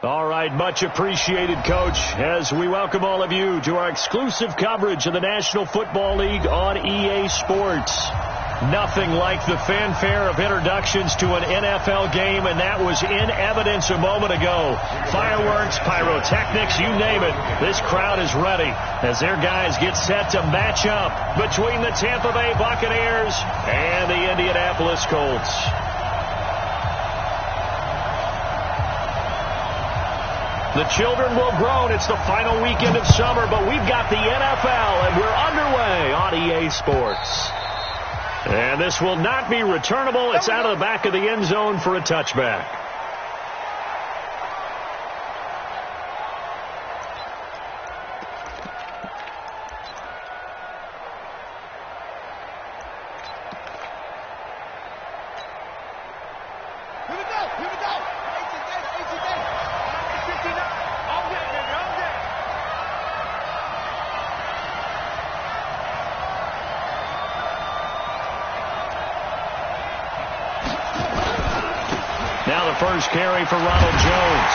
All right, much appreciated, Coach, as we welcome all of you to our exclusive coverage of the National Football League on EA Sports. Nothing like the fanfare of introductions to an NFL game, and that was in evidence a moment ago. Fireworks, pyrotechnics, you name it. This crowd is ready as their guys get set to match up between the Tampa Bay Buccaneers and the Indianapolis Colts. The children will groan. It's the final weekend of summer, but we've got the NFL, and we're underway on EA Sports. And this will not be returnable. It's out of the back of the end zone for a touchback. Now the first carry for Ronald Jones.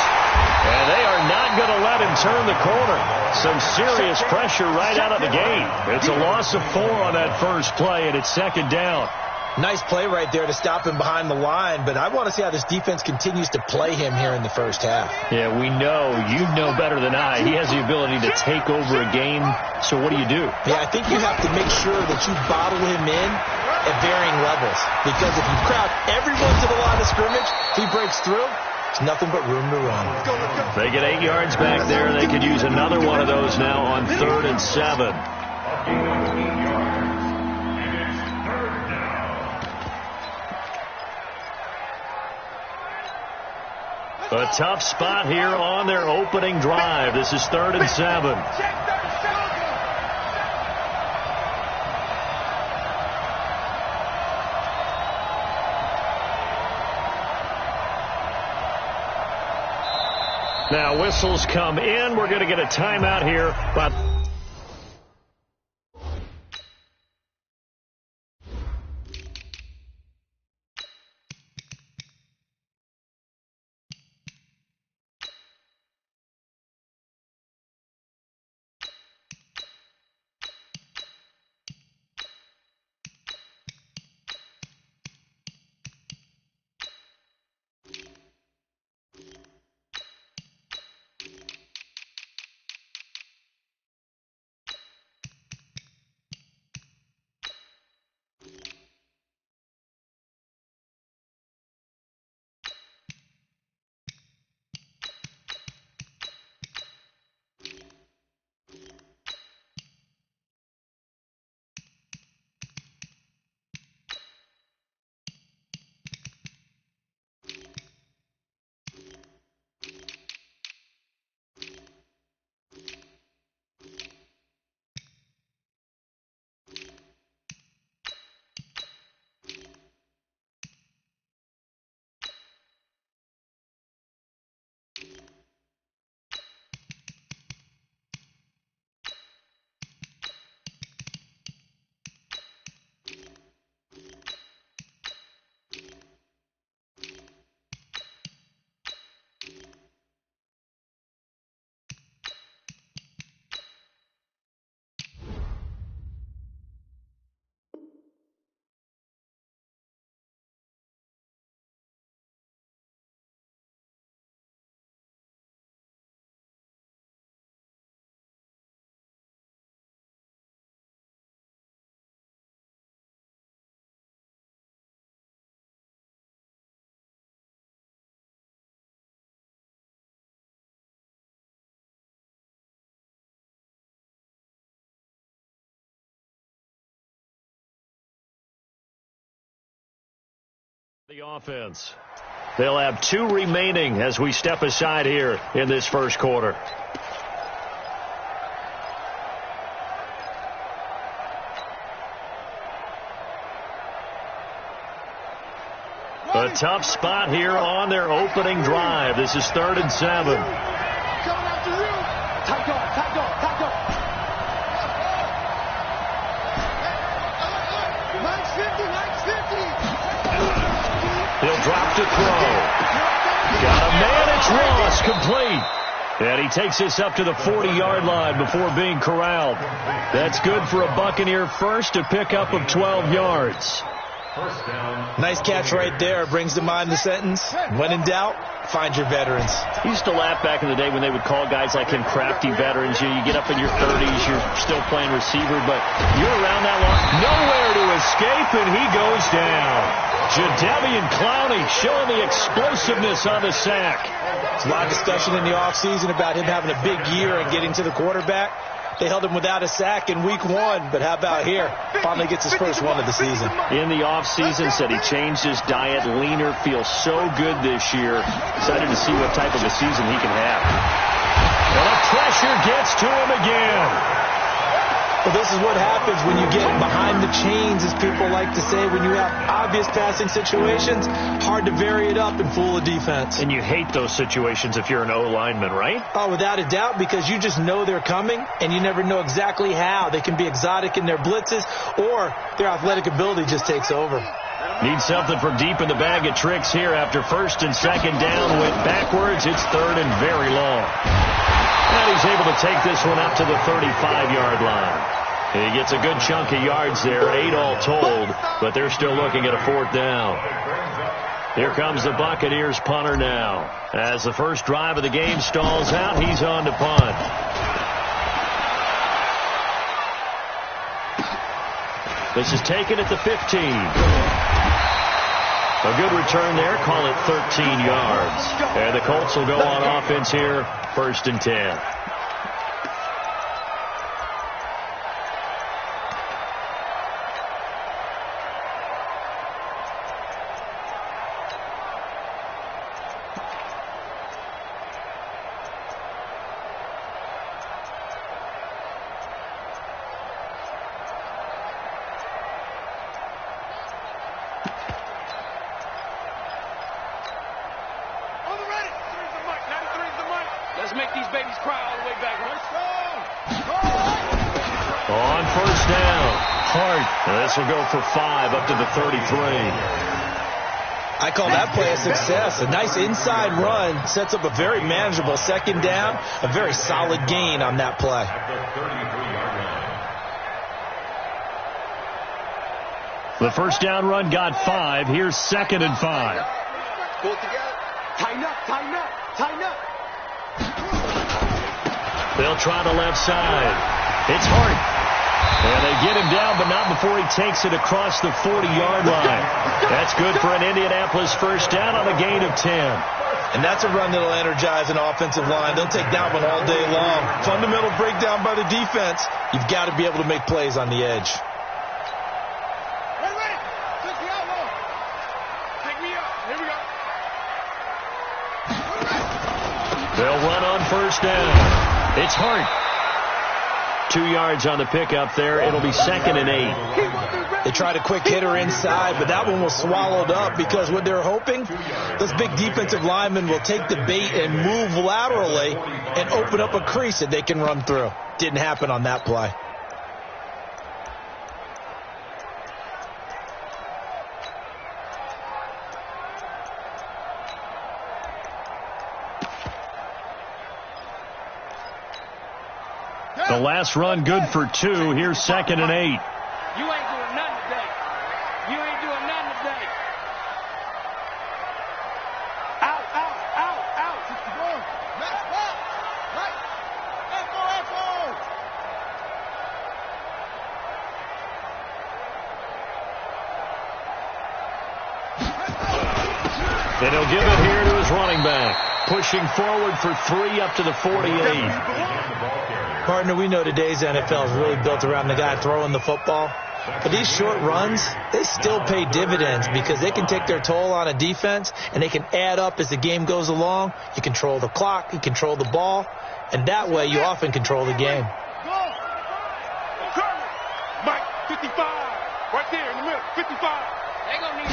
And they are not going to let him turn the corner. Some serious pressure right out of the gate. It's a loss of 4 on that first play, and it's second down. Nice play right there to stop him behind the line, but I want to see how this defense continues to play him here in the first half. Yeah, we know. You know better than I. He has the ability to take over a game, so what do you do? Yeah, I think you have to make sure that you bottle him in at varying levels, because if you crowd everyone to the line of scrimmage, if he breaks through, there's nothing but room to run. They get 8 yards back there. They could use another one of those now on 3rd and 7. A tough spot here on their opening drive. This is 3rd and 7. Now whistles come in. We're going to get a timeout here. But the offense. They'll have 2 remaining as we step aside here in this first quarter. A tough spot here on their opening drive. This is 3rd and 7. He'll drop to throw. Got a man at It's lost, complete. And he takes this up to the 40-yard line before being corralled. That's good for a Buccaneer first, a pickup of 12 yards. Nice catch right there. Brings to mind the sentence, when in doubt, find your veterans. I used to laugh back in the day when they would call guys like him crafty veterans. You get up in your 30s, you're still playing receiver, but you're around that long. Nowhere to escape, and he goes down. Jadeveon Clowney showing the explosiveness on the sack. There's a lot of discussion in the offseason about him having a big year and getting to the quarterback. They held him without a sack in week 1, but how about here? Finally gets his first one of the season. In the offseason, said he changed his diet, leaner, feels so good this year. Excited to see what type of a season he can have. And the pressure gets to him again. Well, this is what happens when you get behind the chains, as people like to say. When you have obvious passing situations, hard to vary it up and fool a defense. And you hate those situations if you're an O-lineman, right? Oh, without a doubt, because you just know they're coming, and you never know exactly how. They can be exotic in their blitzes, or their athletic ability just takes over. Need something from deep in the bag of tricks here after first and second down. Went backwards. It's third and very long. And he's able to take this one up to the 35-yard line. He gets a good chunk of yards there, 8 all told, but they're still looking at a 4th down. Here comes the Buccaneers punter now. As the first drive of the game stalls out, he's on to punt. This is taken at the 15. A good return there. Call it 13 yards. And the Colts will go on offense here, 1st and 10. This will go for 5 up to the 33. I call that play a success. A nice inside run sets up a very manageable second down. A very solid gain on that play. The first down run got 5. Here's 2nd and 5. Pull it together. Tighten up, tighten up, tighten up. They'll try the left side. It's Hart. And they get him down, but not before he takes it across the 40-yard line. That's good for an Indianapolis first down on a gain of 10. And that's a run that will energize an offensive line. They'll take that one all day long. Fundamental breakdown by the defense. You've got to be able to make plays on the edge. Ready. Take me out low. Take me up. Here we go. They'll run on first down. It's Hart. 2 yards on the pickup there. It'll be 2nd and 8. They tried a quick hitter inside, but that one was swallowed up because what they're hoping, those big defensive linemen will take the bait and move laterally and open up a crease that they can run through. Didn't happen on that play. The last run good for 2. Here's 2nd and 8. You ain't doing nothing today. You ain't doing nothing today. Out, out, out, out. Max, out. Right. Echo. And he'll give it here to his running back. Pushing forward for 3 up to the 48. Partner, we know today's NFL is really built around the guy throwing the football. But these short runs, they still pay dividends because they can take their toll on a defense and they can add up as the game goes along. You control the clock, you control the ball, and that way you often control the game. Mike, 55. Right there in the middle, 55. They gonna need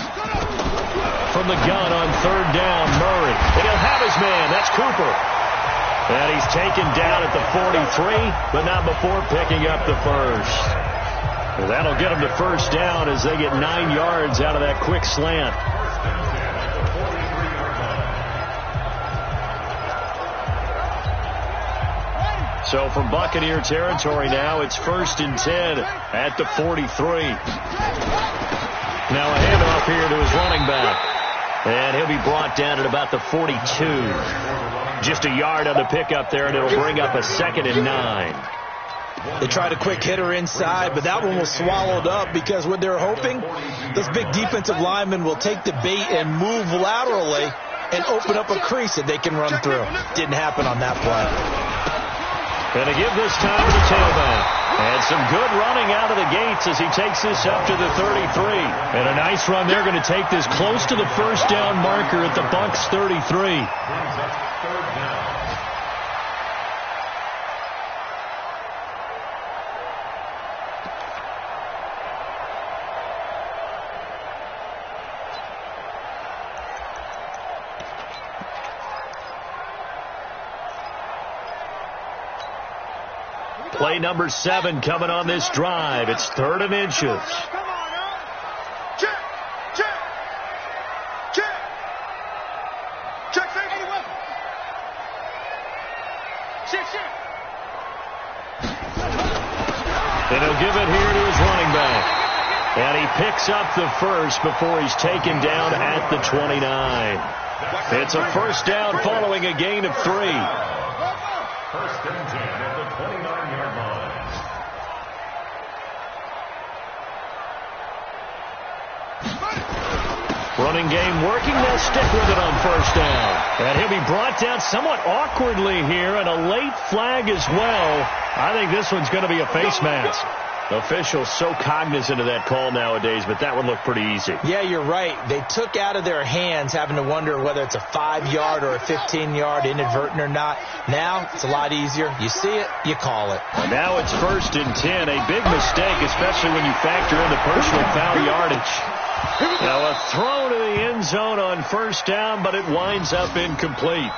From the gun on 3rd down, Murray. And he'll have his man. That's Cooper. And he's taken down at the 43, but not before picking up the first. And that'll get him to first down as they get 9 yards out of that quick slant. So from Buccaneer territory now, it's 1st and 10 at the 43. Now a handoff here to his running back. And he'll be brought down at about the 42. Just a yard on the pickup there, and it'll bring up a 2nd and 9. They tried a quick hitter inside, but that one was swallowed up because what they're hoping, this big defensive lineman will take the bait and move laterally and open up a crease that they can run through. Didn't happen on that play. Going to give this time to the tailback. And some good running out of the gates as he takes this up to the 33. And a nice run there, going to take this close to the first down marker at the Bucs 33. Play number 7 coming on this drive. It's 3rd and inches. Come on, check, check, check, check, safety. Check. And he'll give it here to his running back. And he picks up the first before he's taken down at the 29. It's a first down following a gain of 3. 1st and 10 at the 29-yard line. Running game working. They'll stick with it on first down. And he'll be brought down somewhat awkwardly here, and a late flag as well. I think this one's going to be a face mask. Officials so cognizant of that call nowadays, but that one looked pretty easy. Yeah, you're right. They took out of their hands having to wonder whether it's a 5-yard or a 15-yard inadvertent or not. Now it's a lot easier. You see it, you call it. And now it's 1st and 10. A big mistake, especially when you factor in the personal foul yardage. Now a throw to the end zone on first down, but it winds up incomplete.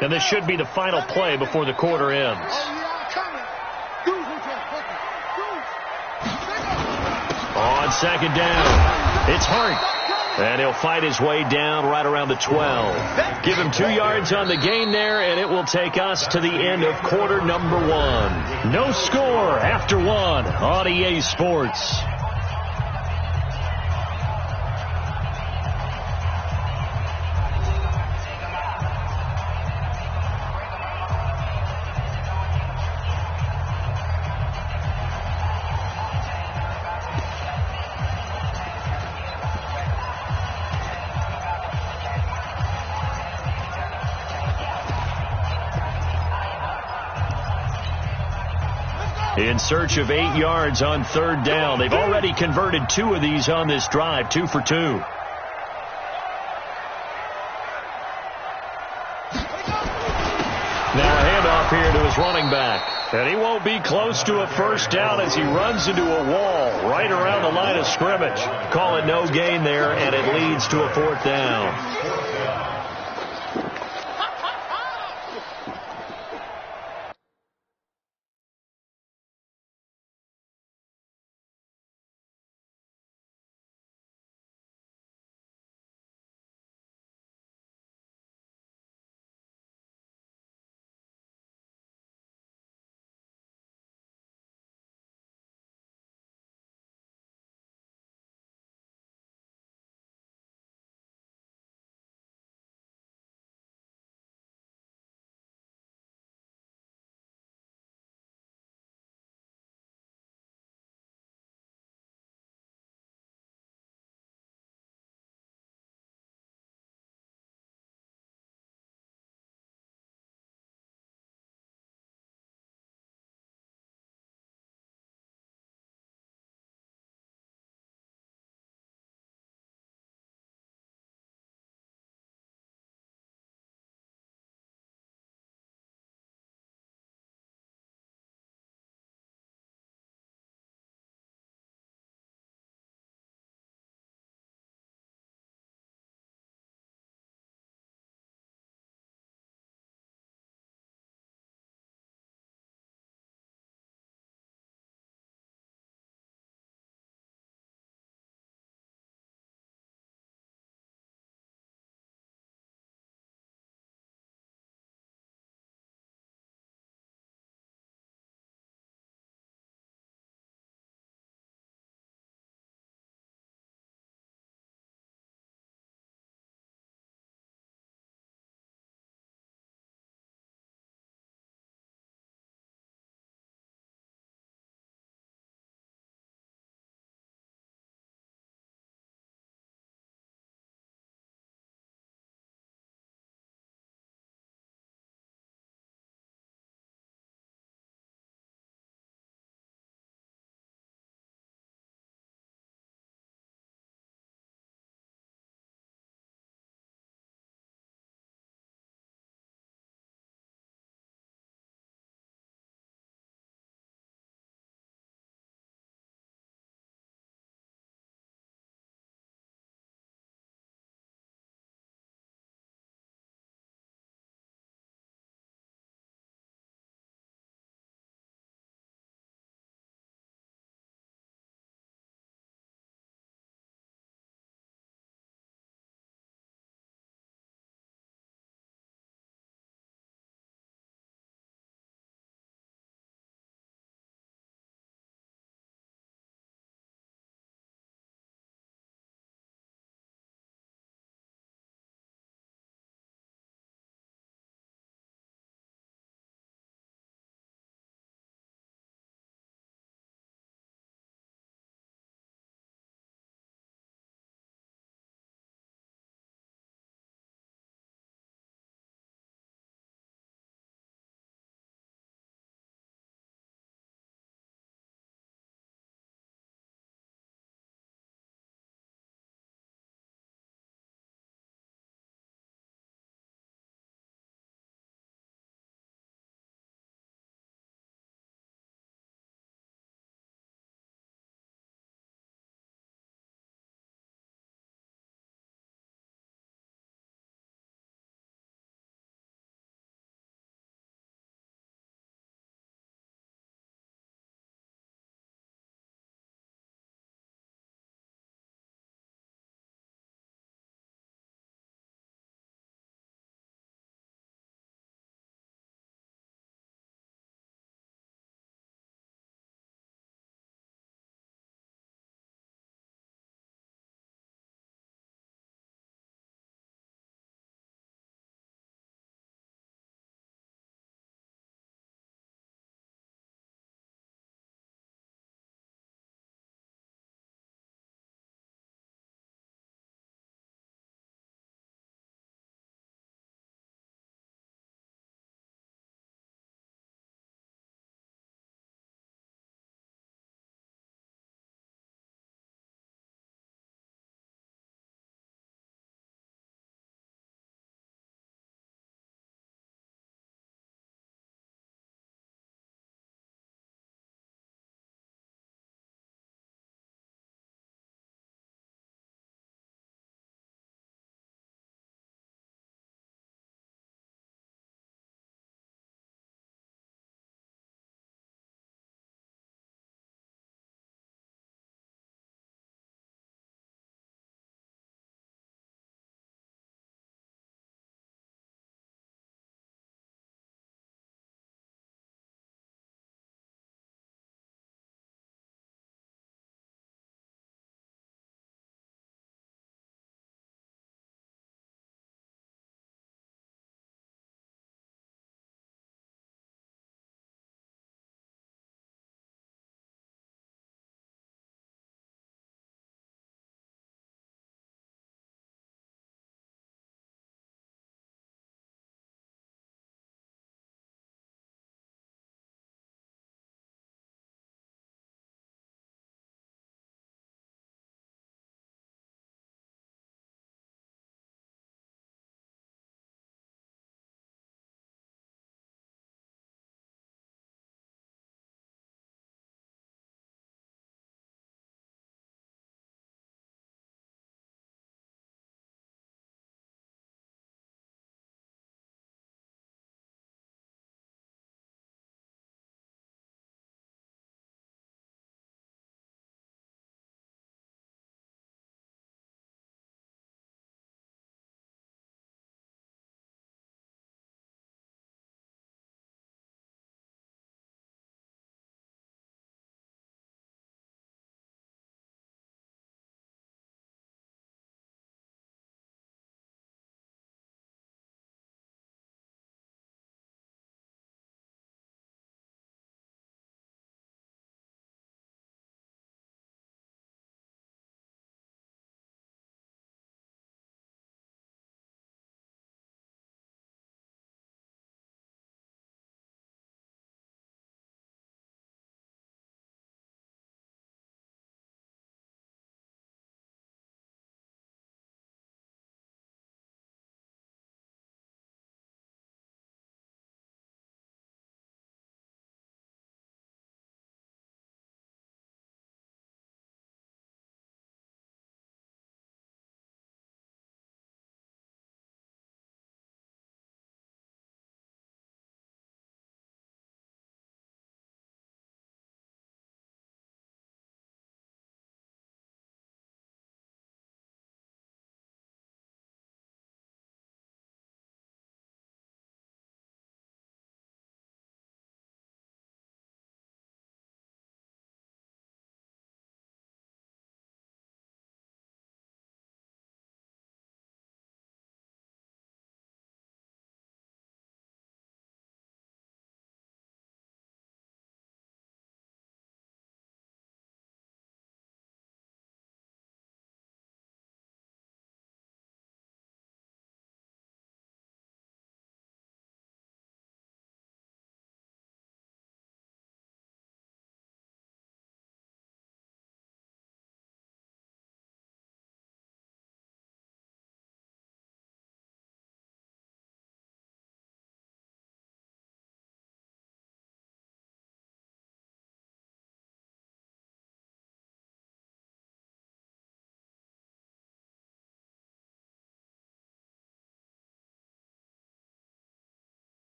And this should be the final play before the quarter ends. On 2nd down, it's Hart. And he'll fight his way down right around the 12. Give him 2 yards on the gain there, and it will take us to the end of quarter number 1. No score after 1 on EA Sports. In search of 8 yards on 3rd down. They've already converted 2 of these on this drive, 2 for 2. Now a handoff here to his running back. And he won't be close to a first down as he runs into a wall right around the line of scrimmage. Call it no gain there, and it leads to a 4th down.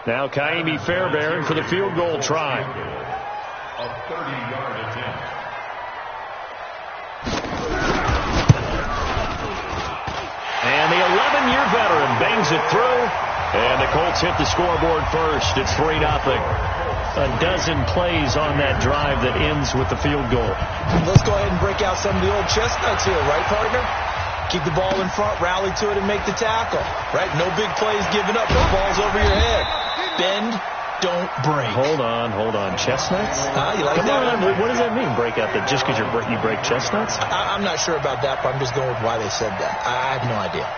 Now Kaimi Fairbairn for the field goal try. A 30-yard attempt. And the 11-year veteran bangs it through. And the Colts hit the scoreboard first. It's 3-0. A dozen plays on that drive that ends with the field goal. Let's go ahead and break out some of the old chestnuts here, right, partner? Keep the ball in front, rally to it, and make the tackle. Right? No big plays given up. The ball's over your head. Bend, don't break. Hold on. Chestnuts? You like Come that? on. What does that mean, break out? That just because you break chestnuts? I'm not sure about that, but I'm just going with why they said that. I have no idea.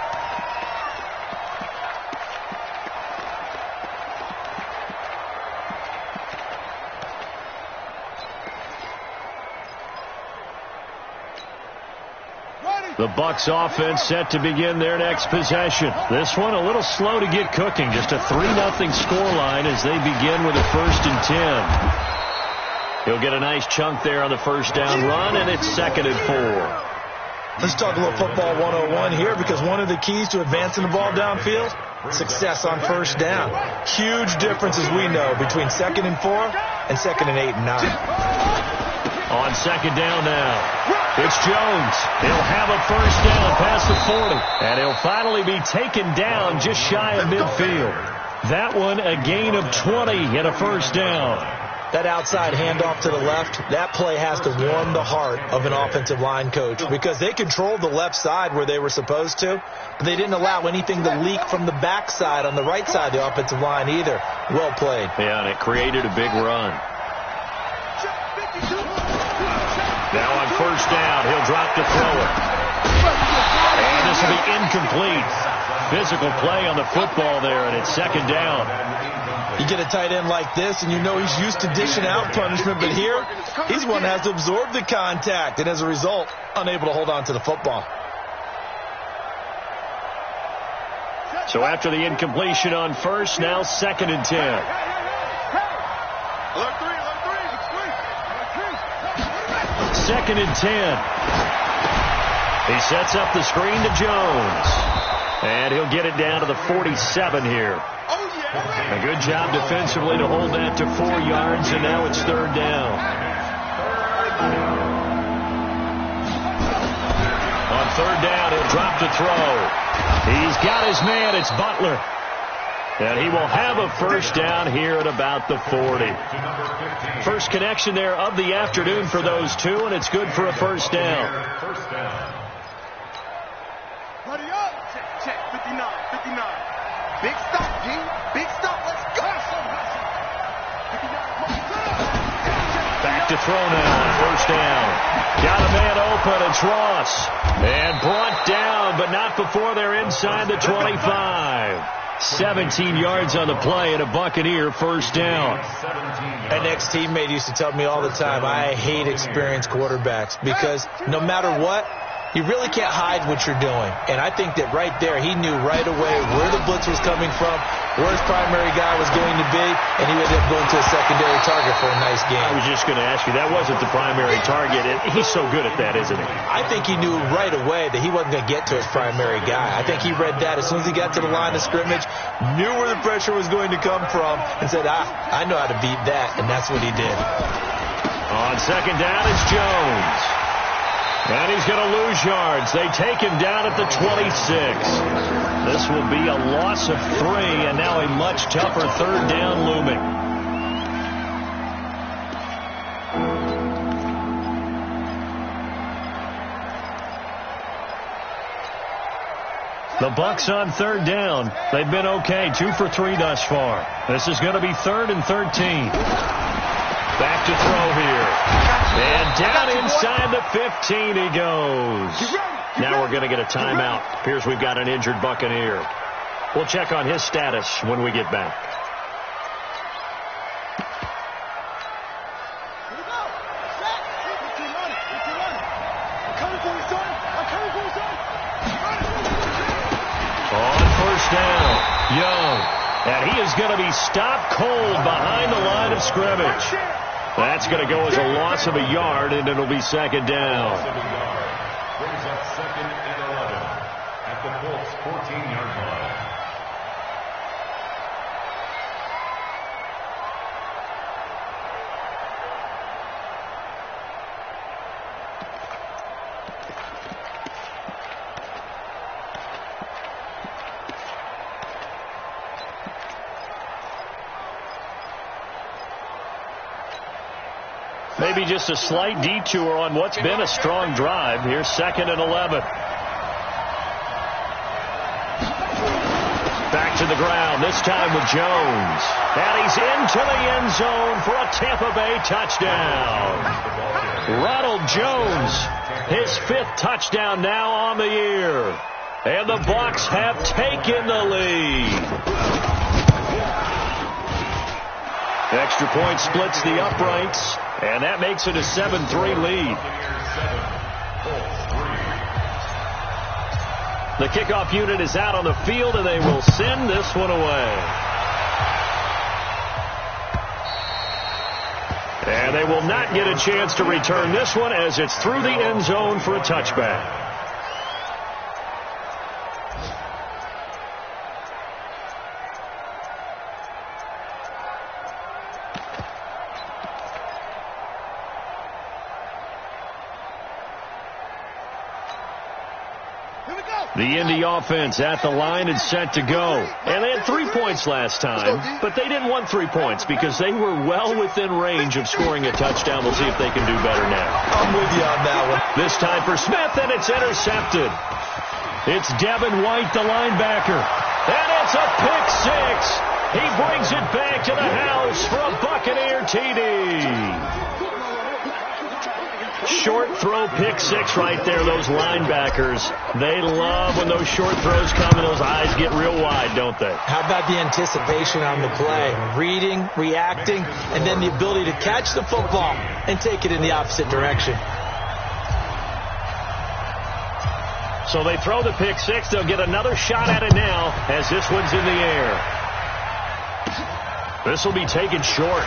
The Bucs offense set to begin their next possession. This one a little slow to get cooking. Just a 3-0 scoreline as they begin with a 1st and 10. He'll get a nice chunk there on the first down run, and it's 2nd and 4. Let's talk a little football 101 here, because one of the keys to advancing the ball downfield, success on first down. Huge difference, as we know, between 2nd and 4 and 2nd and 8 and 9. On 2nd down now. It's Jones. He'll have a first down past the 40. And he'll finally be taken down just shy of midfield. That one a gain of 20 and a first down. That outside handoff to the left, that play has to warm the heart of an offensive line coach, because they controlled the left side where they were supposed to, but they didn't allow anything to leak from the backside on the right side of the offensive line either. Well played. Yeah, and it created a big run. Now on first down, he'll drop to throw it. And this will be incomplete. Physical play on the football there, and it's 2nd down. You get a tight end like this, and you know he's used to dishing out punishment, but here, he's one that has to absorb the contact, and as a result, unable to hold on to the football. So after the incompletion on first, now 2nd and 10. 2nd and 10. He sets up the screen to Jones. And he'll get it down to the 47 here. A good job defensively to hold that to 4 yards, and now it's 3rd down. On 3rd down, he'll drop to throw. He's got his man. It's Butler. And he will have a first down here at about the 40. First connection there of the afternoon for those two, and it's good for a first down. Buddy up. Check. 59. Big stop, G. Big stop. Let's go. Back to throw now on first down. Got a man open. It's Ross. And brought down, but not before they're inside the 25. 17 yards on the play and a Buccaneer first down. An ex-teammate used to tell me all the time, I hate experienced quarterbacks, because no matter what, you really can't hide what you're doing. And I think that right there, he knew right away where the blitz was coming from, where his primary guy was going to be, and he ended up going to a secondary target for a nice game. I was just going to ask you, that wasn't the primary target, and he's so good at that, isn't he? I think he knew right away that he wasn't going to get to his primary guy. I think he read that as soon as he got to the line of scrimmage, knew where the pressure was going to come from, and said, I know how to beat that, and that's what he did. On 2nd down, it's Jones. And he's going to lose yards. They take him down at the 26. This will be a loss of 3, and now a much tougher 3rd down looming. The Bucs on 3rd down. They've been okay, 2 for 3 thus far. This is going to be 3rd and 13. Back to throw here. And down inside the 15 he goes. Now we're going to get a timeout. Appears we've got an injured Buccaneer. We'll check on his status when we get back. On first down, Young. And he is going to be stopped cold behind the line of scrimmage. That's going to go as a loss of a yard, and it'll be 2nd down. Brings up 2nd and 11 at the Colts 14-yard line. Maybe just a slight detour on what's been a strong drive. Here's 2nd and 11. Back to the ground, this time with Jones. And he's into the end zone for a Tampa Bay touchdown. Ronald Jones, his 5th touchdown now on the year. And the Bucs have taken the lead. Extra point splits the uprights, and that makes it a 7-3 lead. The kickoff unit is out on the field, and they will send this one away. And they will not get a chance to return this one as it's through the end zone for a touchback. The Indy offense at the line and set to go. And they had 3 points last time, but they didn't want 3 points because they were well within range of scoring a touchdown. We'll see if they can do better now. I'm with you on that one. This time for Smith, and it's intercepted. It's Devin White, the linebacker. And it's a pick six. He brings it back to the house for a Buccaneer TD. Short throw pick six right there. Those linebackers, they love when those short throws come and those eyes get real wide, don't they? How about the anticipation on the play? Reading, reacting, and then the ability to catch the football and take it in the opposite direction. So they throw the pick six. They'll get another shot at it now as this one's in the air. This will be taken short.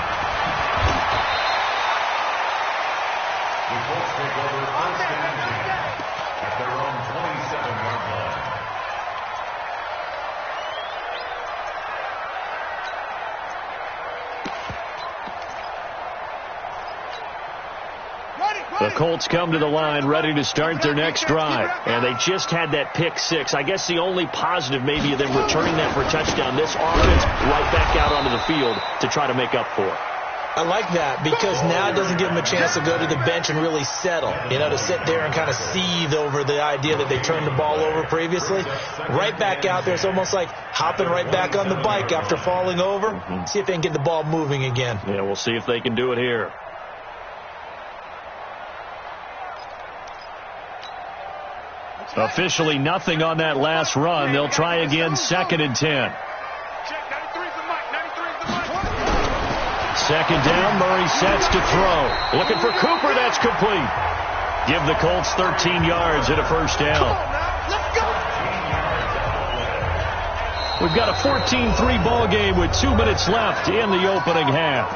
The Colts come to the line ready to start their next drive. And they just had that pick six. I guess the only positive maybe of them returning that for a touchdown. This offense right back out onto the field to try to make up for it. I like that because now it doesn't give them a chance to go to the bench and really settle, to sit there and kind of seethe over the idea that they turned the ball over previously. Right back out there, it's almost like hopping right back on the bike after falling over. See if they can get the ball moving again. Yeah, we'll see if they can do it here. Officially nothing on that last run. They'll try again, 2nd and 10. Second down, Murray sets to throw. Looking for Cooper, that's complete. Give the Colts 13 yards and a first down. We've got a 14-3 ball game with 2 minutes left in the opening half.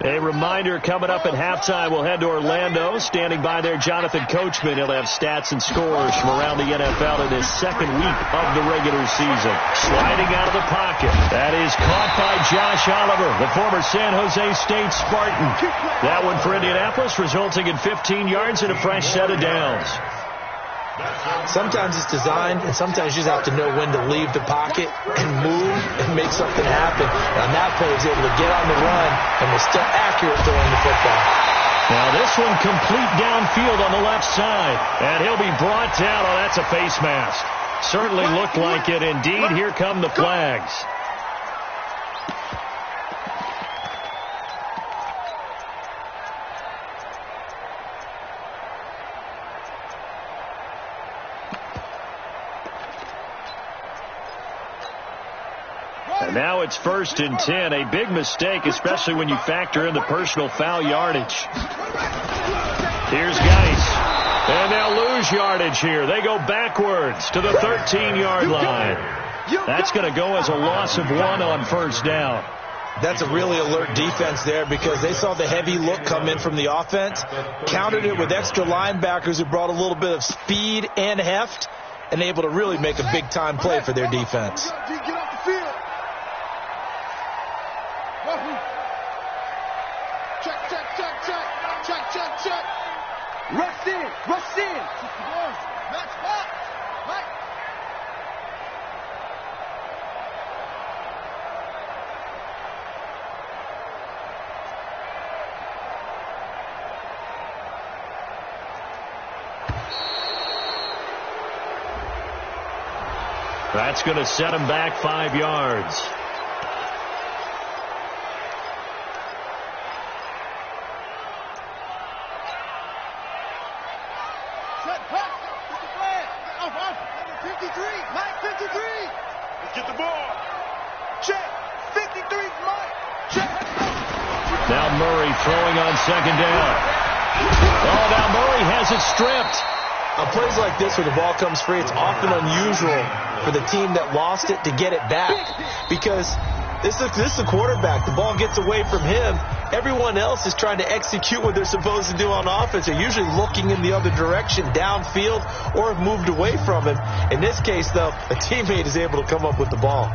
A reminder coming up at halftime, we'll head to Orlando. Standing by there, Jonathan Coachman. He'll have stats and scores from around the NFL in his second week of the regular season. Sliding out of the pocket. That is caught by Josh Oliver, the former San Jose State Spartan. That one for Indianapolis, resulting in 15 yards and a fresh set of downs. Sometimes it's designed, and sometimes you just have to know when to leave the pocket and move and make something happen. And on that play, he was able to get on the run and was still accurate throwing the football. Now this one complete downfield on the left side. And he'll be brought down. Oh, that's a face mask. Certainly looked like it. Indeed, here come the flags. And now it's 1st and 10. A big mistake, especially when you factor in the personal foul yardage. Here's Geis. And they'll lose yardage here. They go backwards to the 13-yard line. That's going to go as a loss of 1 on first down. That's a really alert defense there because they saw the heavy look come in from the offense, countered it with extra linebackers who brought a little bit of speed and heft, and able to really make a big-time play for their defense. Get off the field. Check, check, check, check. Check, check, check. Rush in. Rush in. Match back. Mike. That's going to set him back 5 yards. Set, pass. Get the flag. Off. 53. Mike, 53. Let's get the ball. Check. 53, Mike. Check. Now Murray throwing on second down. Oh, now Murray has it stripped. On plays like this where the ball comes free, it's often unusual for the team that lost it to get it back because this is the quarterback. The ball gets away from him. Everyone else is trying to execute what they're supposed to do on offense. They're usually looking in the other direction, downfield, or have moved away from him. In this case, though, a teammate is able to come up with the ball.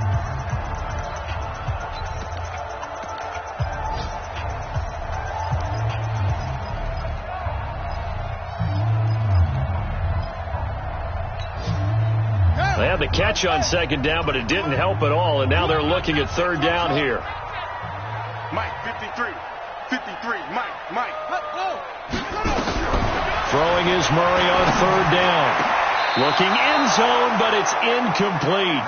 They had the catch on second down, but it didn't help at all, and now they're looking at third down here. Mike, 53. 53. Mike. Let's go. Throwing is Murray on third down. Looking end zone, but it's incomplete.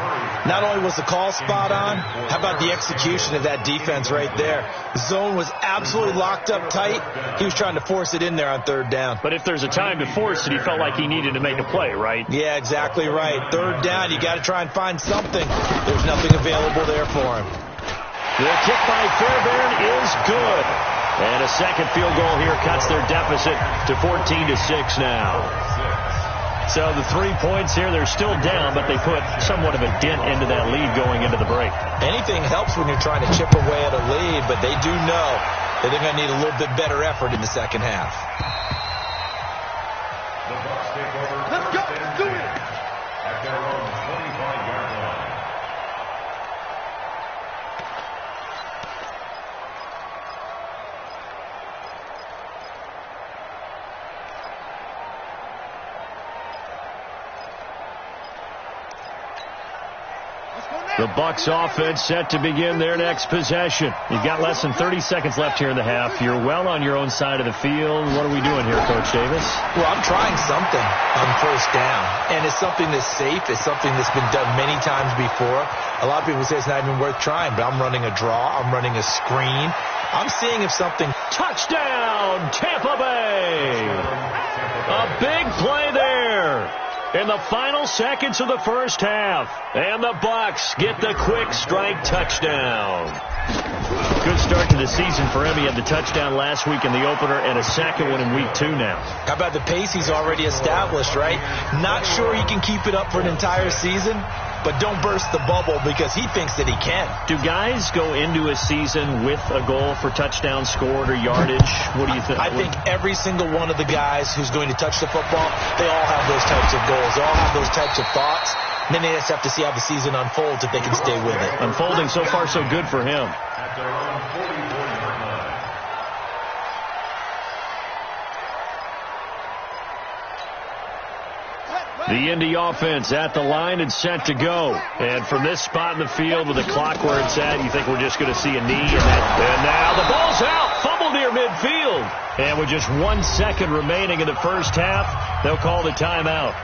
Not only was the call spot on, how about the execution of that defense right there? The zone was absolutely locked up tight. He was trying to force it in there on third down. But if there's a time to force it, he felt like he needed to make a play, right? Yeah, exactly right. Third down, you got to try and find something. There's nothing available there for him. The kick by Fairbairn is good. And a second field goal here cuts their deficit to 14-6 now. So the 3 points here, they're still down, but they put somewhat of a dent into that lead going into the break. Anything helps when you're trying to chip away at a lead, but they do know that they're going to need a little bit better effort in the second half. Let's go. Let's do it. At their own 25-yard line. The Bucs offense set to begin their next possession. You've got less than 30 seconds left here in the half. You're well on your own side of the field. What are we doing here, Coach Davis? Well, I'm trying something on first down, and it's something that's safe. It's something that's been done many times before. A lot of people say it's not even worth trying, but I'm running a draw. I'm running a screen. I'm seeing if something... Touchdown, Tampa Bay! A big play there in the final seconds of the first half. And the Bucs get the quick strike touchdown. Good start to the season for him. He had the touchdown last week in the opener and a second one in week 2 now. How about the pace he's already established, right? Not sure he can keep it up for an entire season, but don't burst the bubble because he thinks that he can. Do guys go into a season with a goal for touchdown scored or yardage? What do you think? I think every single one of the guys who's going to touch the football, they all have those types of goals. They all have those types of thoughts. And then they just have to see how the season unfolds if they can stay with it. Unfolding so far so good for him. At their own 44-yard line. The Indy offense at the line and set to go. And from this spot in the field with the clock where it's at, you think we're just going to see a knee. And now the ball's out. Fumbled near midfield. And with just 1 second remaining in the first half, they'll call the timeout.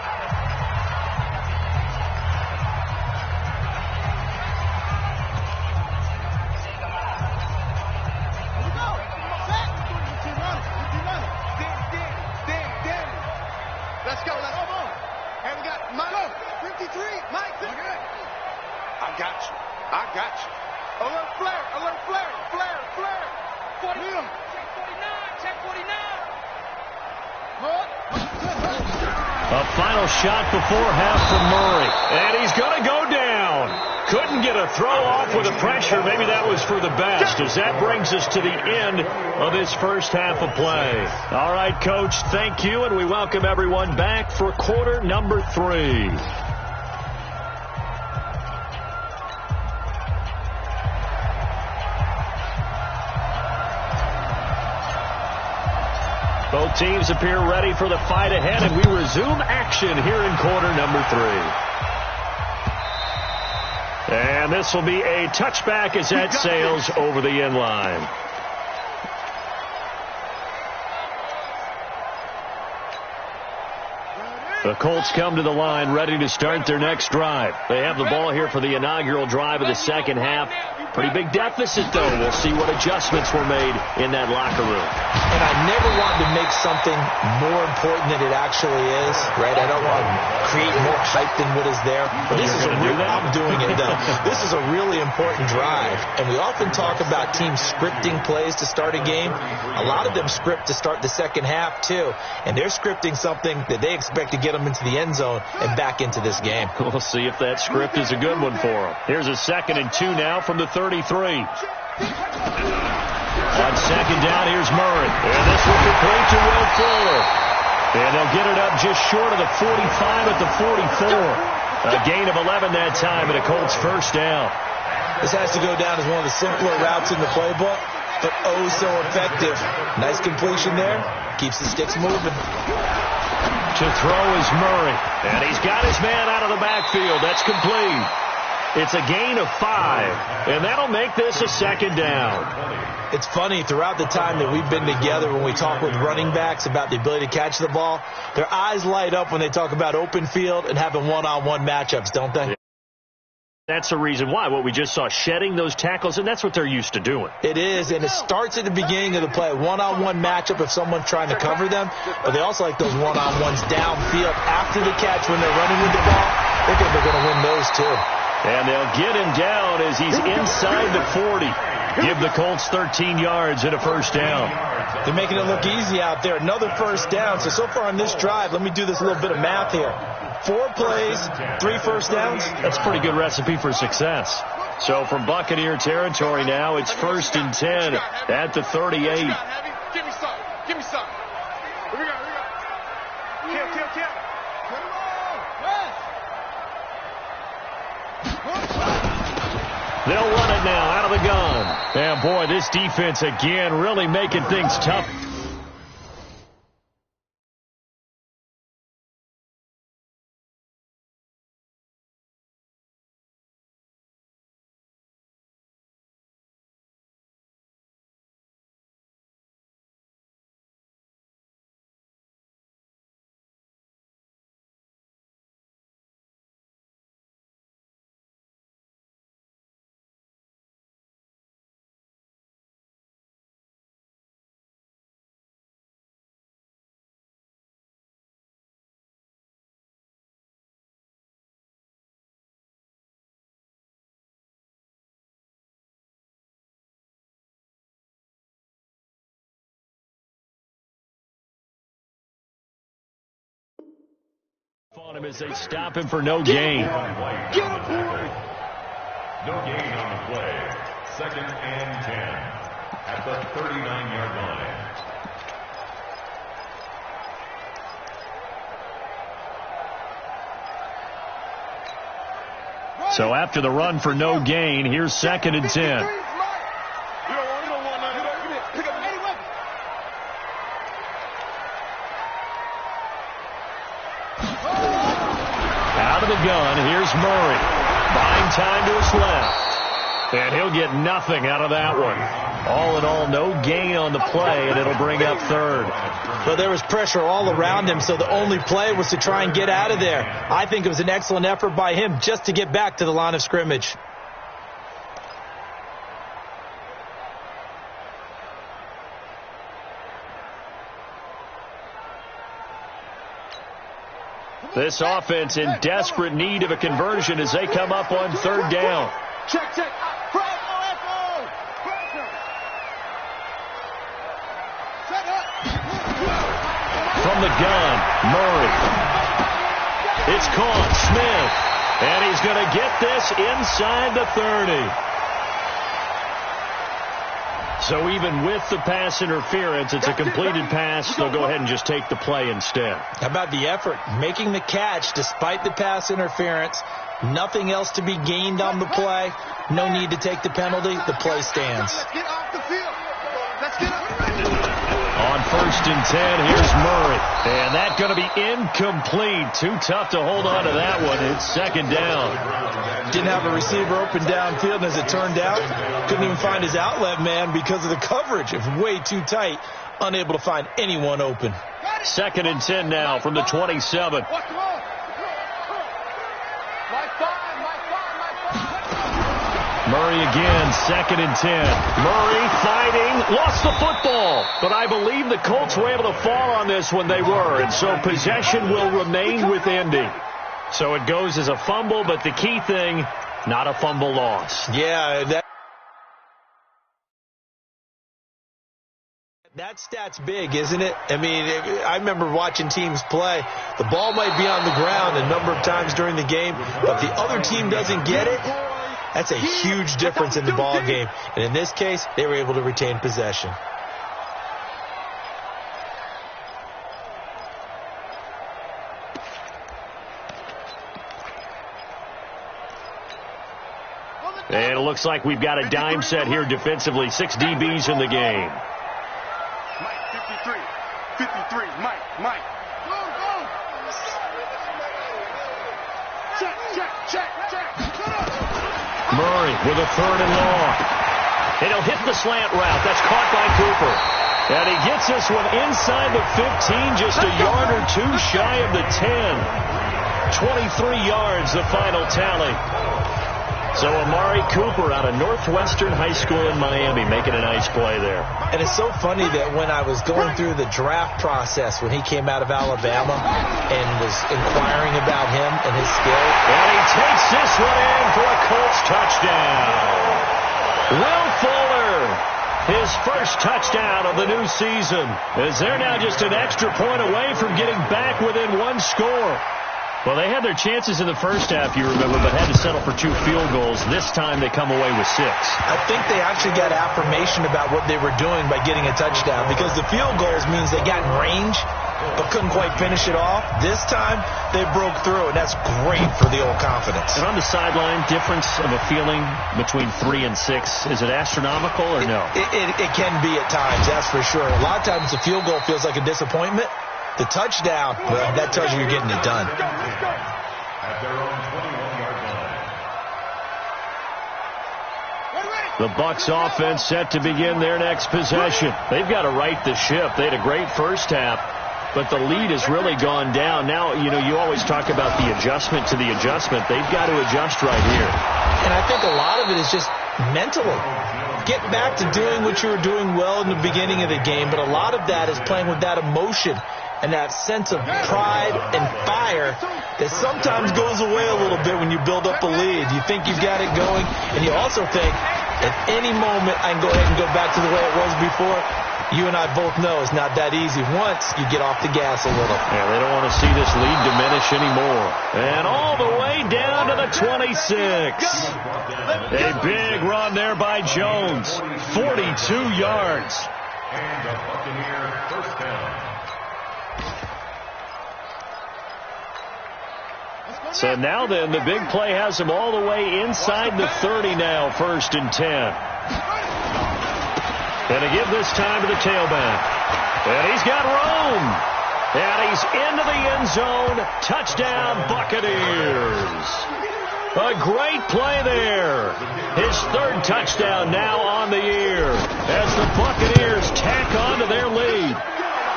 Let's go. Let's go. And we got Mike 53. Mike 53. I got you. Alert flare. 49. Check 49. A final shot before half from Murray. And he's going to go down. Couldn't get a throw off with the pressure. Maybe that was for the best, as that brings us to the end of this first half of play. All right, Coach, thank you, and we welcome everyone back for quarter number 3. Both teams appear ready for the fight ahead, and we resume action here in quarter number 3. And this will be a touchback as that sails over the end line. The Colts come to the line ready to start their next drive. They have the ball here for the inaugural drive of the second half. Pretty big deficit, though. We'll see what adjustments were made in that locker room. And I never want to make something more important than it actually is, right? I don't want to create more hype than what is there. But this is a real, I'm doing it, though. This is a really important drive. And we often talk about teams scripting plays to start a game. A lot of them script to start the second half, too. And they're scripting something that they expect to get them into the end zone and back into this game. We'll see if that script is a good one for them. Here's a 2nd and 2 now from the 33. On second down, here's Murray. And this will complete to Will Fuller. And they'll get it up just short of the 45 at the 44. A gain of 11 that time and a Colts first down. This has to go down as one of the simpler routes in the playbook, but oh so effective. Nice completion there. Keeps the sticks moving. To throw is Murray. And he's got his man out of the backfield. That's complete. It's a gain of 5, and that'll make this a second down. It's funny, throughout the time that we've been together, when we talk with running backs about the ability to catch the ball, their eyes light up when they talk about open field and having one-on-one matchups, don't they? That's the reason why. What we just saw, shedding those tackles, and that's what they're used to doing. It is, and it starts at the beginning of the play. One-on-one matchup if someone's trying to cover them, but they also like those one-on-ones downfield after the catch when they're running with the ball. They're going to win those, too. And they'll get him down as he's inside the 40. Give the Colts 13 yards and a first down. They're making it look easy out there. Another first down. So far on this drive, let me do this little bit of math here. 4 plays, 3 first downs. That's a pretty good recipe for success. So from Buccaneer territory now, it's 1st and 10 at the 38. Give me some. Give me some. Here we go. Kill. They'll run it now out of the gun. And boy, this defense again really making things tough. On him as they stop him for no gain. No gain on the play. 2nd and 10 at the 39-yard line. So after the run for no gain, here's 2nd and 10. Out of the gun, here's Murray. Buying time to his left. And he'll get nothing out of that one. All in all, no gain on the play, and it'll bring up 3rd. Well, there was pressure all around him, so the only play was to try and get out of there. I think it was an excellent effort by him just to get back to the line of scrimmage. This offense in desperate need of a conversion as they come up on 3rd down. Check. From the gun, Murray. It's caught. Smith. And he's going to get this inside the 30. So even with the pass interference, it's a completed pass. They'll go ahead and just take the play instead. How about the effort? Making the catch despite the pass interference. Nothing else to be gained on the play. No need to take the penalty. The play stands. Let's get off the field. Let's get up. On 1st and 10, here's Murray. And that's going to be incomplete. Too tough to hold on to that one. It's 2nd down. Didn't have a receiver open downfield, and as it turned out, couldn't even find his outlet man because of the coverage. It was way too tight, unable to find anyone open. 2nd and 10 now from the 27. Murray again, 2nd and 10. Murray fighting, lost the football. But I believe the Colts were able to fall on this when they were. And so possession will remain with Indy. So it goes as a fumble, but the key thing, not a fumble loss. Yeah, that stat's big, isn't it? I mean, I remember watching teams play. The ball might be on the ground a number of times during the game, but if the other team doesn't get it, that's a huge difference in the ball game. And in this case, they were able to retain possession. And it looks like we've got a dime set here defensively. 6 DBs in the game. Mike, 53. 53. Mike. Go. Check. Murray with a 3rd and long. And he'll hit the slant route. That's caught by Cooper. And he gets this one inside the 15, just a yard or two shy of the 10. 23 yards, the final tally. So Amari Cooper out of Northwestern High School in Miami making a nice play there. And it's so funny that when I was going through the draft process when he came out of Alabama and was inquiring about him and his skill. And he takes this one in for a Colts touchdown. Will Fuller, his first touchdown of the new season, as they're now just an extra point away from getting back within 1 score. Well, they had their chances in the first half, you remember, but had to settle for 2 field goals. This time they come away with 6. I think they actually got affirmation about what they were doing by getting a touchdown, because the field goals means they got in range but couldn't quite finish it off. This time they broke through, and that's great for the old confidence. And on the sideline, difference of a feeling between 3 and 6, is it astronomical or no? It can be at times, that's for sure. A lot of times the field goal feels like a disappointment. The touchdown, well, that tells you you're getting it done. At their own 21-yard line. The Bucs offense set to begin their next possession. They've got to right the ship. They had a great first half, but the lead has really gone down. Now, you always talk about the adjustment to the adjustment. They've got to adjust right here. And I think a lot of it is just mentally. Get back to doing what you were doing well in the beginning of the game, but a lot of that is playing with that emotion and that sense of pride and fire that sometimes goes away a little bit when you build up a lead. You think you've got it going, and you also think at any moment I can go ahead and go back to the way it was before. You and I both know it's not that easy once you get off the gas a little. Yeah, they don't want to see this lead diminish anymore. And all the way down to the 26. A big run there by Jones. 42 yards. And the Buccaneers first down. So now then, the big play has him all the way inside the 30 now, 1st and 10. Gonna give this time to the tailback. And he's got room. And he's into the end zone. Touchdown, Buccaneers. A great play there. His 3rd touchdown now on the year as the Buccaneers tack on to their lead.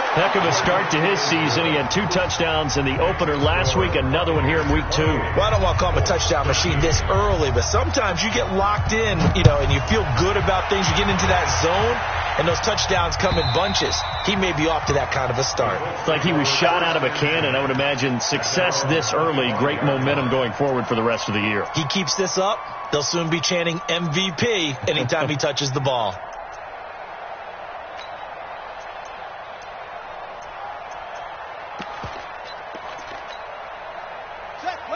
Heck of a start to his season. He had 2 touchdowns in the opener last week, another one here in week 2. Well, I don't want to call him a touchdown machine this early, but sometimes you get locked in, and you feel good about things. You get into that zone, and those touchdowns come in bunches. He may be off to that kind of a start. It's like he was shot out of a cannon. I would imagine success this early, great momentum going forward for the rest of the year. He keeps this up, they'll soon be chanting MVP anytime he touches the ball.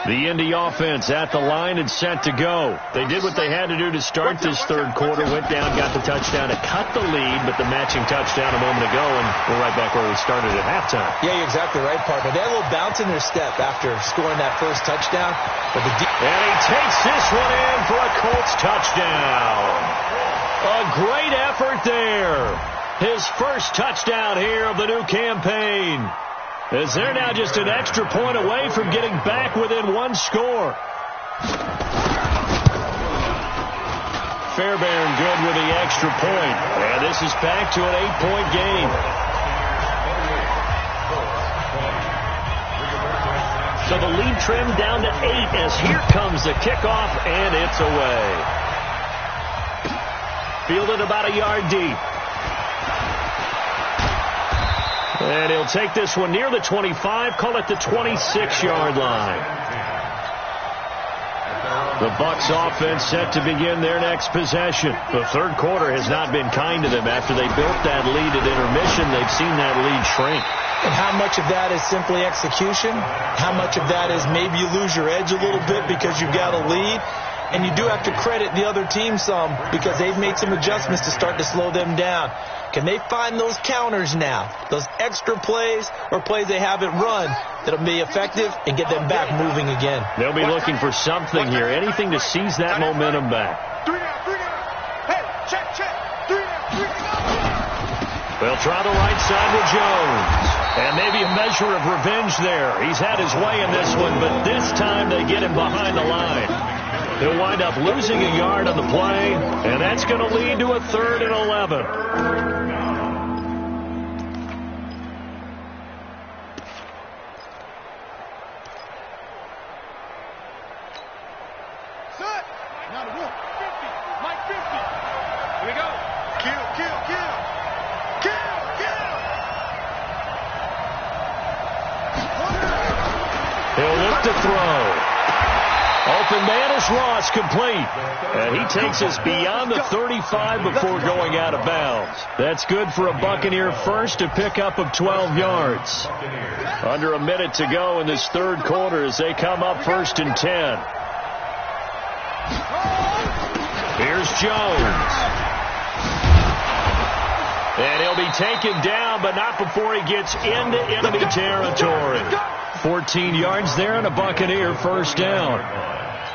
The Indy offense at the line and set to go. They did what they had to do to start this third quarter. Went down, got the touchdown to cut the lead, but the matching touchdown a moment ago, and we're right back where we started at halftime. Yeah, you're exactly right, partner. They had a little bounce in their step after scoring that first touchdown. But and he takes this one in for a Colts touchdown. A great effort there. His first touchdown here of the new campaign. As they're now just an extra point away from getting back within one score. Fairbairn good with the extra point. And this is back to an 8-point game. So the lead trimmed down to 8 as here comes the kickoff, and it's away. Fielded about a yard deep. And he'll take this one near the 25, call it the 26-yard line. The Bucs offense set to begin their next possession. The third quarter has not been kind to them. After they built that lead at intermission, they've seen that lead shrink. And how much of that is simply execution? How much of that is maybe you lose your edge a little bit because you've got a lead? And you do have to credit the other team some because they've made some adjustments to start to slow them down. Can they find those counters now, those extra plays or plays they haven't run that'll be effective and get them back moving again? They'll be looking for something here, anything to seize that momentum back. Hey, check. They'll try the right side with Jones. And maybe a measure of revenge there. He's had his way in this one, but this time they get him behind the line. He'll wind up losing a yard on the play, and that's going to lead to a 3rd and 11. Set. Now the 50. Mike 50. Here we go. Kill. He'll look to throw. Open man is Ross, complete. And he takes us beyond the 35 before going out of bounds. That's good for a Buccaneer first, a pickup of 12 yards. Under a minute to go in this third quarter as they come up 1st and 10. Here's Jones. And he'll be taken down, but not before he gets into enemy territory. 14 yards there and a Buccaneer first down.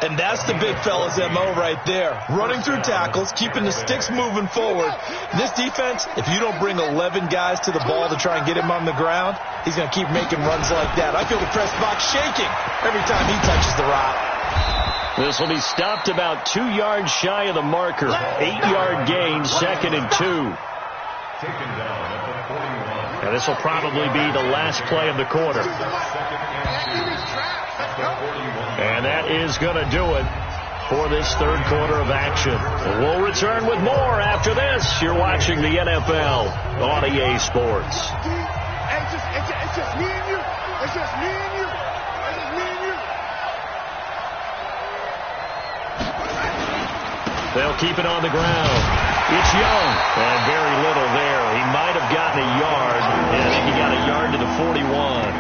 And that's the big fella's MO right there. Running through tackles, keeping the sticks moving forward. This defense, if you don't bring 11 guys to the ball to try and get him on the ground, he's going to keep making runs like that. I feel the press box shaking every time he touches the rock. This will be stopped about 2 yards shy of the marker. 8-yard gain, 2nd and 2. And this will probably be the last play of the quarter. And that is going to do it for this third quarter of action. We'll return with more after this. You're watching the NFL on EA Sports. It's just me and you. It's just me and you. They'll keep it on the ground. It's Young. And very little there. He might have gotten a yard. And I think he got a yard to the 41.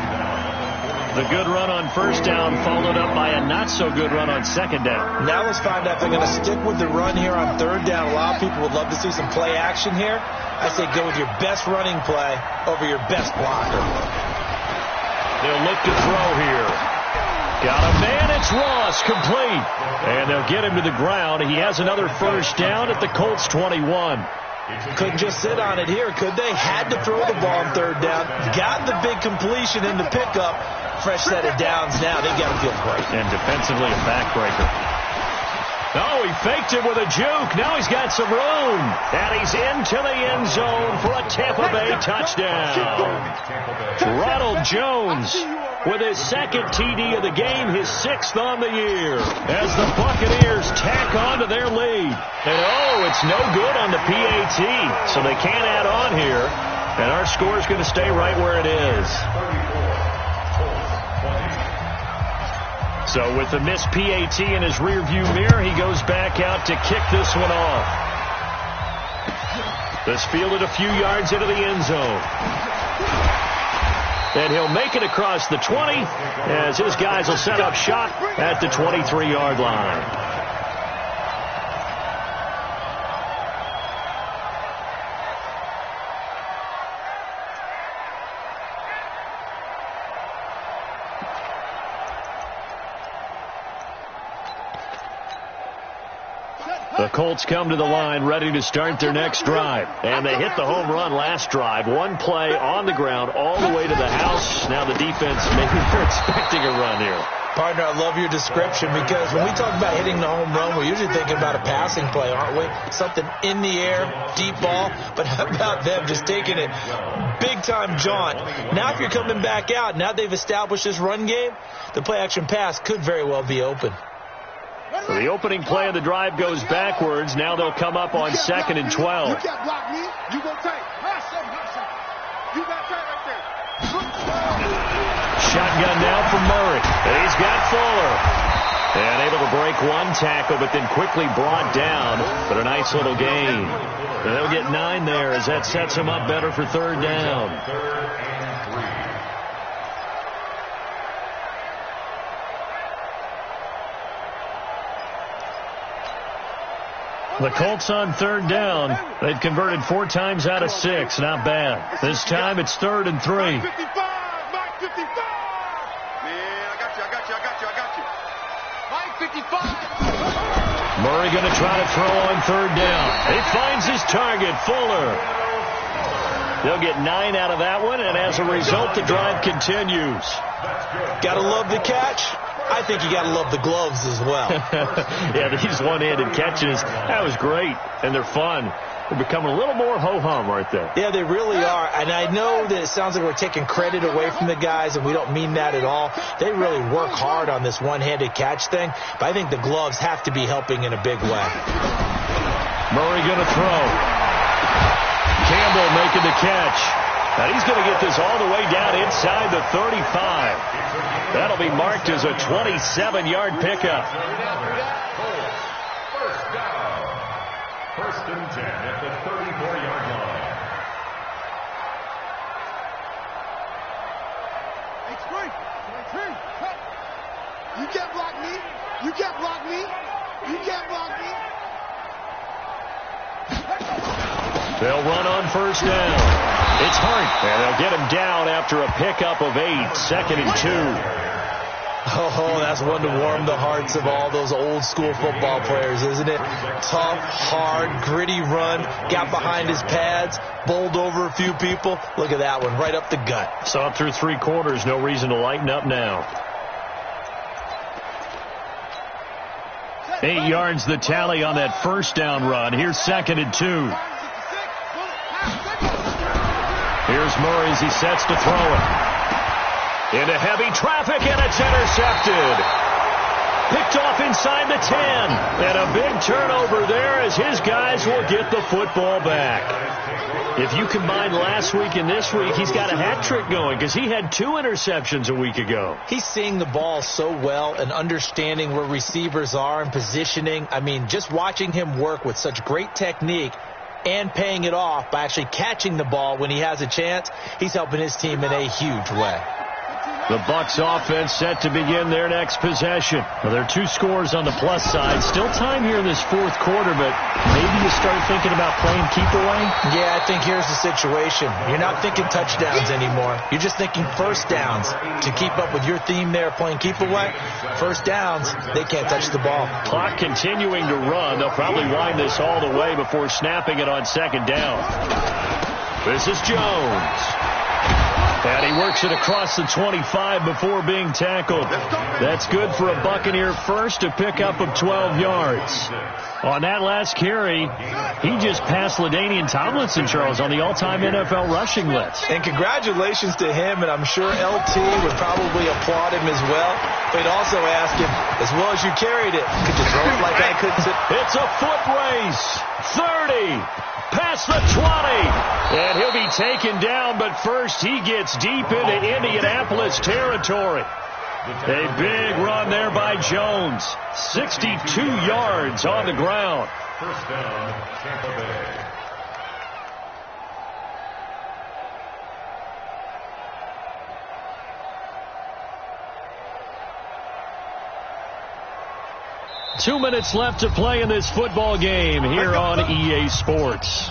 The good run on first down followed up by a not-so-good run on second down. Now let's find out if they're going to stick with the run here on third down. A lot of people would love to see some play action here. I say go with your best running play over your best blocker. They'll look to throw here. Got a man, it's Ross, complete. And they'll get him to the ground. He has another first down at the Colts 21. Couldn't just sit on it here, could they? Had to throw the ball on third down. Got the big completion in the pickup. Fresh set of downs now. They've got to feel great. And defensively a backbreaker. Oh, he faked it with a juke. Now he's got some room. And he's into the end zone for a Tampa Bay touchdown. Ronald Jones with his second TD of the game, his 6th on the year, as the Buccaneers tack on to their lead. And it's no good on the PAT, so they can't add on here. And our score is going to stay right where it is. So with the missed PAT in his rearview mirror, he goes back out to kick this one off. This fielded a few yards into the end zone. and he'll make it across the 20 as his guys will set up shop at the 23-yard line. The Colts come to the line ready to start their next drive. And they hit the home run last drive. One play on the ground all the way to the house. Now the defense, maybe they're expecting a run here. Partner, I love your description because when we talk about hitting the home run, we're usually thinking about a passing play, aren't we? Something in the air, deep ball. But how about them just taking it big-time jaunt? Now if you're coming back out, now they've established this run game, the play-action pass could very well be open. So the opening play of the drive goes backwards. Now they'll come up on 2nd and 12. You can't block me. You go tight. You got tight right there. Shotgun now from Murray. And he's got Fuller. And able to break one tackle, but then quickly brought down. But a nice little gain. And they'll get 9 there as that sets them up better for 3rd down. The Colts on 3rd down. They've converted 4 times out of 6. Not bad. This time it's 3rd and 3. Mike 55. Mike 55. Man, I got you. Mike 55. Murray going to try to throw on 3rd down. He finds his target, Fuller. They'll get 9 out of that one, and as a result, the drive continues. Gotta love the catch. I think you got to love the gloves as well. Yeah, these one-handed catches, that was great, and they're fun. They're becoming a little more ho-hum right there. Yeah, they really are, and I know that it sounds like we're taking credit away from the guys, and we don't mean that at all. They really work hard on this one-handed catch thing, but I think the gloves have to be helping in a big way. Murray going to throw. Campbell making the catch. Now he's going to get this all the way down inside the 35. That'll be marked as a 27-yard pickup. First and 10 at the 34-yard line. You can't block me. You can't block me. You can't block me. They'll run on 1st down. It's Hart, and they'll get him down after a pickup of 8, 2nd and 2. Oh, that's one to warm the hearts of all those old school football players, isn't it? Tough, hard, gritty run, got behind his pads, bowled over a few people. Look at that one, right up the gut. Saw it through 3 quarters, no reason to lighten up now. 8 yards the tally on that 1st down run. Here's 2nd and 2. Here's Murray as he sets to throw it. Into heavy traffic, and it's intercepted. Picked off inside the 10. And a big turnover there as his guys will get the football back. If you combine last week and this week, he's got a hat trick going because he had 2 interceptions a week ago. He's seeing the ball so well and understanding where receivers are and positioning. I mean, just watching him work with such great technique and paying it off by actually catching the ball when he has a chance, he's helping his team in a huge way. The Bucs offense set to begin their next possession. Well, there are 2 scores on the plus side. Still time here in this 4th quarter, but maybe you start thinking about playing keep away? Yeah, I think here's the situation. You're not thinking touchdowns anymore. You're just thinking 1st downs. To keep up with your theme there, playing keep away, 1st downs, they can't touch the ball. Clock continuing to run. They'll probably wind this all the way before snapping it on 2nd down. This is Jones. And he works it across the 25 before being tackled. That's good for a Buccaneer first, a pickup of 12 yards. On that last carry, he just passed LaDainian Tomlinson, Charles, on the all-time NFL rushing list. And congratulations to him, and I'm sure LT would probably applaud him as well. But he'd also ask him, as well as you carried it, could you throw it like I could? It's a foot race. 30. Past the 20. And he'll be taken down, but first he gets deep into Indianapolis territory. A big run there by Jones. 62 yards on the ground. First down, Tampa Bay. 2 minutes left to play in this football game here on EA Sports.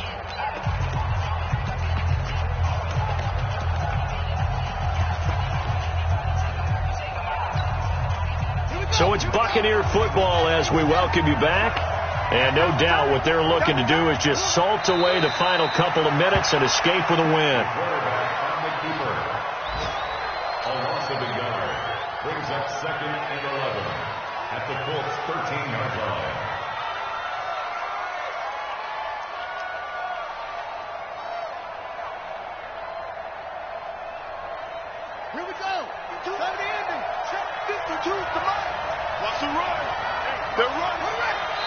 So it's Buccaneer football as we welcome you back. And no doubt what they're looking to do is just salt away the final couple of minutes and escape with a win. Brings up 2nd and 11 at the Colts 13-yard line. Here we go. To the ending. Check 52 to Mike. What's the run? They're running.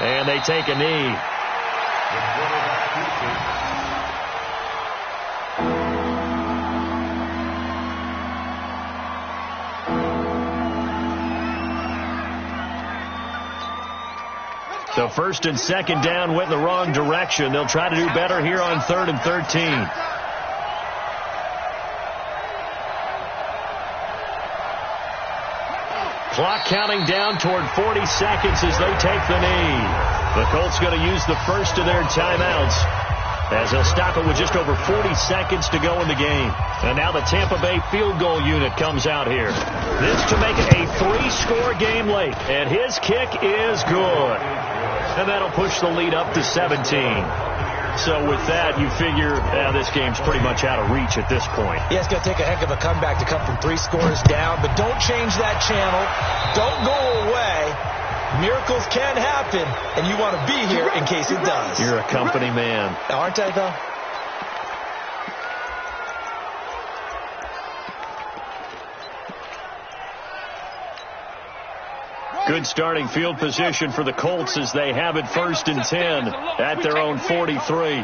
And they take a knee. The quarterback keeps So 1st and 2nd down went in the wrong direction. They'll try to do better here on 3rd and 13. Clock counting down toward 40 seconds as they take the knee. The Colts going to use the first of their timeouts as they'll stop it with just over 40 seconds to go in the game. And now the Tampa Bay field goal unit comes out here. This to make it a 3-score game late. And his kick is good. And that'll push the lead up to 17. So with that, you figure this game's pretty much out of reach at this point. Yeah, it's going to take a heck of a comeback to come from 3 scores down. But don't change that channel. Don't go away. Miracles can happen, and you want to be here in case it does. You're a company man. Aren't I, though? Good starting field position for the Colts as they have it 1st and 10 at their own 43. Murray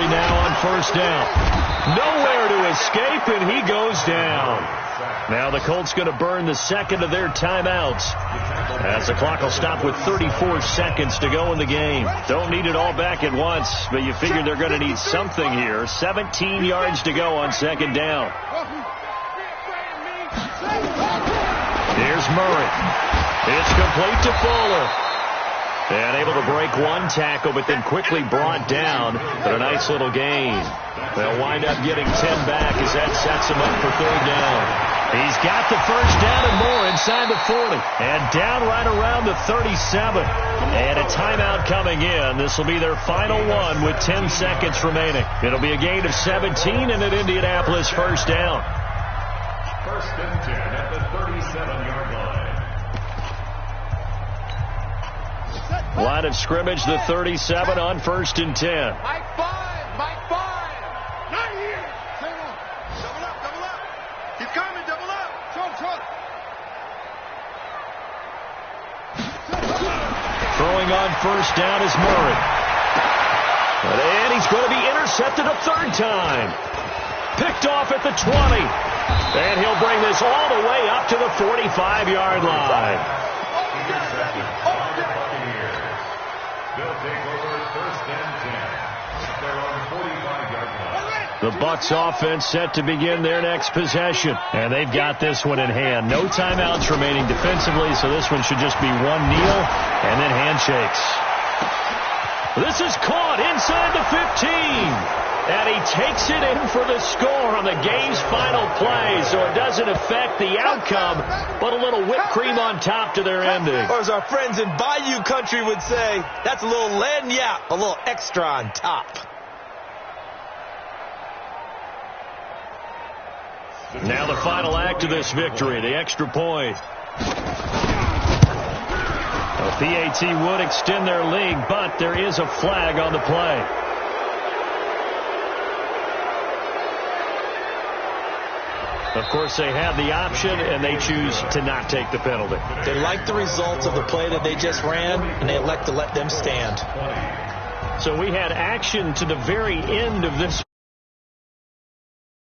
now on 1st down. Nowhere to escape, and he goes down. Now the Colts going to burn the 2nd of their timeouts as the clock will stop with 34 seconds to go in the game. Don't need it all back at once, but you figure they're going to need something here. 17 yards to go on 2nd down. Here's Murray. It's complete to Fuller. And able to break one tackle, but then quickly brought down. But a nice little gain. They'll wind up getting 10 back as that sets him up for 3rd down. He's got the 1st down and more inside the 40. And down right around the 37. And a timeout coming in. This will be their final one with 10 seconds remaining. It'll be a gain of 17 and an Indianapolis 1st down. 1st and 10 at the 37-yard line. Line of scrimmage, the 37 on 1st and 10. Mike 5. Mike 5. Not here. Double up. Double up. He's coming. Double up. Truck. Throwing on 1st down is Murray. And he's going to be intercepted a 3rd time. Picked off at the 20. And he'll bring this all the way up to the 45-yard line. They'll take over 1st and 10. They're on 45-yard line. The Bucs offense set to begin their next possession. And they've got this one in hand. No timeouts remaining defensively, so this one should just be one kneel and then handshakes. This is caught inside the 15. And he takes it in for the score on the game's final play, so it doesn't affect the outcome, but a little whipped cream on top to their ending. Or as our friends in Bayou Country would say, that's a little lagniappe, a little extra on top. Now the final act of this victory, the extra point. The PAT would extend their lead, but there is a flag on the play. Of course, they have the option, and they choose to not take the penalty. They like the results of the play that they just ran, and they elect to let them stand. So we had action to the very end of this